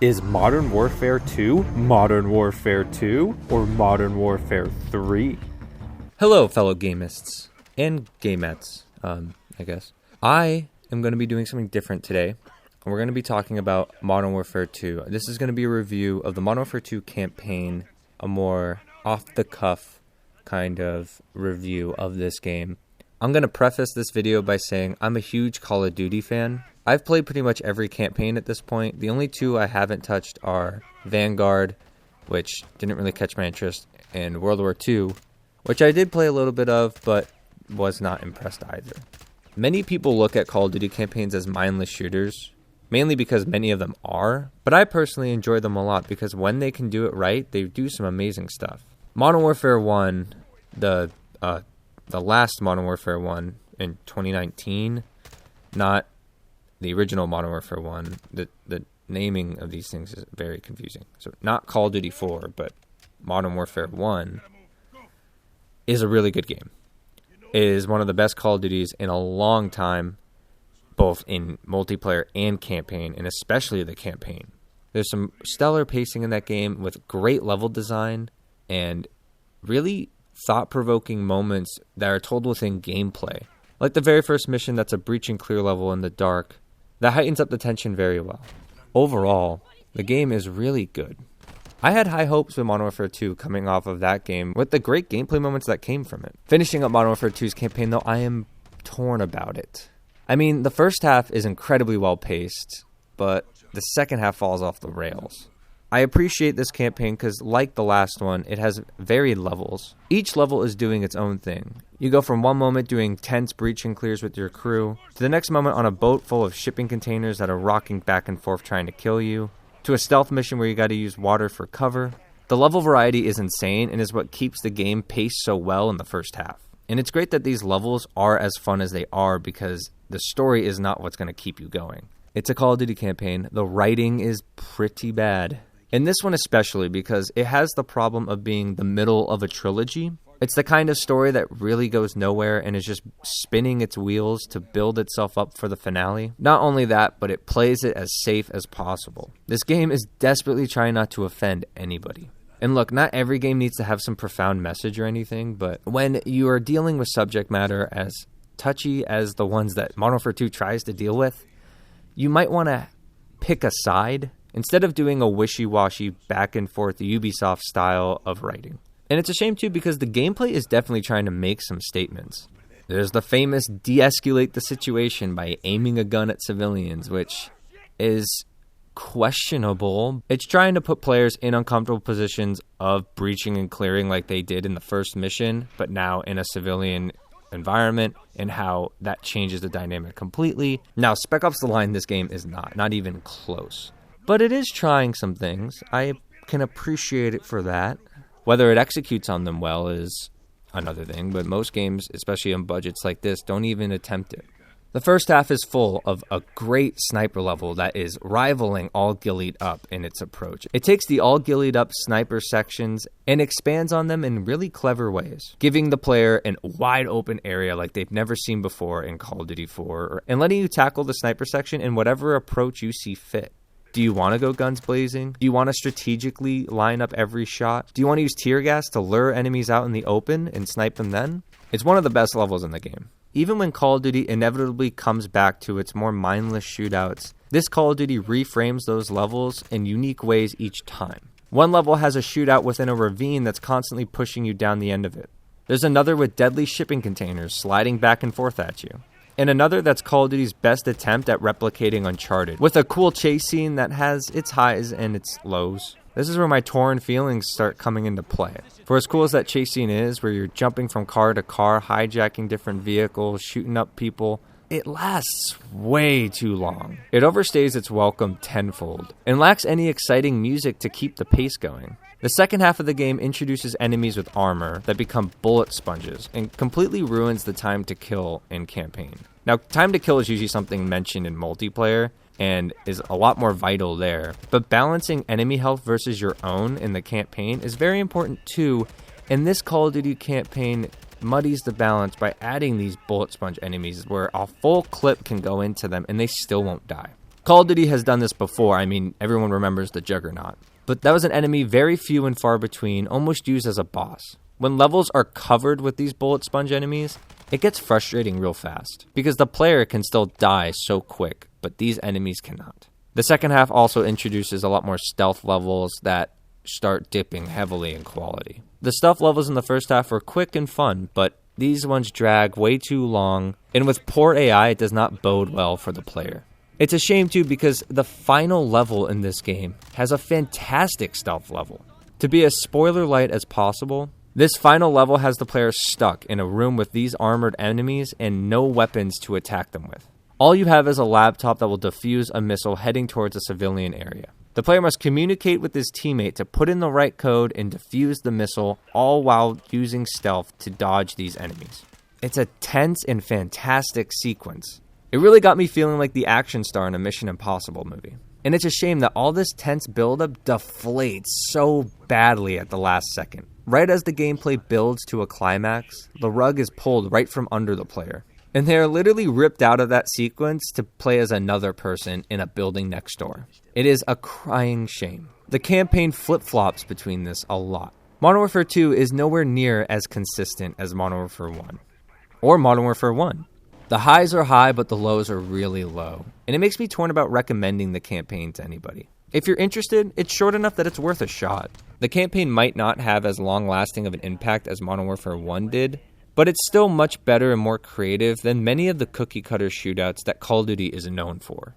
Is Modern Warfare 2 Modern Warfare 2 or Modern Warfare 3? Hello, fellow gamists and gamettes, I guess. I am going to be doing something different today, and we're going to be talking about Modern Warfare 2. This is going to be a review of the Modern Warfare 2 campaign, a more off-the-cuff kind of review of this game. I'm going to preface this video by saying I'm a huge Call of Duty fan. I've played pretty much every campaign at this point. The only two I haven't touched are Vanguard, which didn't really catch my interest, and World War II, which I did play a little bit of, but was not impressed either. Many people look at Call of Duty campaigns as mindless shooters, mainly because many of them are, but I personally enjoy them a lot because when they can do it right, they do some amazing stuff. Modern Warfare 1, the last Modern Warfare 1 in 2019, not the original Modern Warfare 1, the naming of these things is very confusing. So not Call of Duty 4, but Modern Warfare 1 is a really good game. It is one of the best Call of Duties in a long time, both in multiplayer and campaign, and especially the campaign. There's some stellar pacing in that game with great level design and really thought-provoking moments that are told within gameplay. Like the very first mission that's a breach and clear level in the dark. That heightens up the tension very well. Overall, the game is really good. I had high hopes with Modern Warfare 2 coming off of that game with the great gameplay moments that came from it. Finishing up Modern Warfare 2's campaign, though, I am torn about it. I mean, the first half is incredibly well paced, but the second half falls off the rails. I appreciate this campaign because, like the last one, it has varied levels. Each level is doing its own thing. You go from one moment doing tense breach and clears with your crew, to the next moment on a boat full of shipping containers that are rocking back and forth trying to kill you, to a stealth mission where you got to use water for cover. The level variety is insane and is what keeps the game paced so well in the first half. And it's great that these levels are as fun as they are because the story is not what's going to keep you going. It's a Call of Duty campaign. The writing is pretty bad. And this one especially because it has the problem of being the middle of a trilogy. It's the kind of story that really goes nowhere and is just spinning its wheels to build itself up for the finale. Not only that, but it plays it as safe as possible. This game is desperately trying not to offend anybody. And look, not every game needs to have some profound message or anything, but when you are dealing with subject matter as touchy as the ones that Modern Warfare 2 tries to deal with, you might want to pick a side instead of doing a wishy-washy back and forth Ubisoft style of writing. And it's a shame too because the gameplay is definitely trying to make some statements. There's the famous de-escalate the situation by aiming a gun at civilians, which is questionable. It's trying to put players in uncomfortable positions of breaching and clearing like they did in the first mission, but now in a civilian environment, and how that changes the dynamic completely. Now, Spec Ops: The Line, this game is not even close. But it is trying some things. I can appreciate it for that. Whether it executes on them well is another thing, but most games, especially on budgets like this, don't even attempt it. The first half is full of a great sniper level that is rivaling All Ghillied Up in its approach. It takes the All Ghillied Up sniper sections and expands on them in really clever ways, giving the player a wide open area like they've never seen before in Call of Duty 4, and letting you tackle the sniper section in whatever approach you see fit. Do you want to go guns blazing? Do you want to strategically line up every shot? Do you want to use tear gas to lure enemies out in the open and snipe them then? It's one of the best levels in the game. Even when Call of Duty inevitably comes back to its more mindless shootouts, this Call of Duty reframes those levels in unique ways each time. One level has a shootout within a ravine that's constantly pushing you down the end of it. There's another with deadly shipping containers sliding back and forth at you. And another that's Call of Duty's best attempt at replicating Uncharted, with a cool chase scene that has its highs and its lows. This is where my torn feelings start coming into play. For as cool as that chase scene is, where you're jumping from car to car, hijacking different vehicles, shooting up people, it lasts way too long. It overstays its welcome tenfold, and lacks any exciting music to keep the pace going. The second half of the game introduces enemies with armor that become bullet sponges and completely ruins the time to kill in campaign. Now, time to kill is usually something mentioned in multiplayer and is a lot more vital there, but balancing enemy health versus your own in the campaign is very important too, and this Call of Duty campaign muddies the balance by adding these bullet sponge enemies where a full clip can go into them and they still won't die. Call of Duty has done this before. I mean, everyone remembers the Juggernaut. But that was an enemy very few and far between, almost used as a boss. When levels are covered with these bullet sponge enemies, it gets frustrating real fast, because the player can still die so quick, but these enemies cannot. The second half also introduces a lot more stealth levels that start dipping heavily in quality. The stealth levels in the first half were quick and fun, but these ones drag way too long, and with poor AI, it does not bode well for the player. It's a shame too, because the final level in this game has a fantastic stealth level. To be as spoiler light as possible, this final level has the player stuck in a room with these armored enemies and no weapons to attack them with. All you have is a laptop that will defuse a missile heading towards a civilian area. The player must communicate with his teammate to put in the right code and defuse the missile, all while using stealth to dodge these enemies. It's a tense and fantastic sequence. It really got me feeling like the action star in a Mission Impossible movie. And it's a shame that all this tense buildup deflates so badly at the last second. Right as the gameplay builds to a climax, the rug is pulled right from under the player. And they are literally ripped out of that sequence to play as another person in a building next door. It is a crying shame. The campaign flip-flops between this a lot. Modern Warfare 2 is nowhere near as consistent as Modern Warfare 1. Or Modern Warfare 1. The highs are high, but the lows are really low. And it makes me torn about recommending the campaign to anybody. If you're interested, it's short enough that it's worth a shot. The campaign might not have as long-lasting of an impact as Modern Warfare 1 did, but it's still much better and more creative than many of the cookie-cutter shootouts that Call of Duty is known for.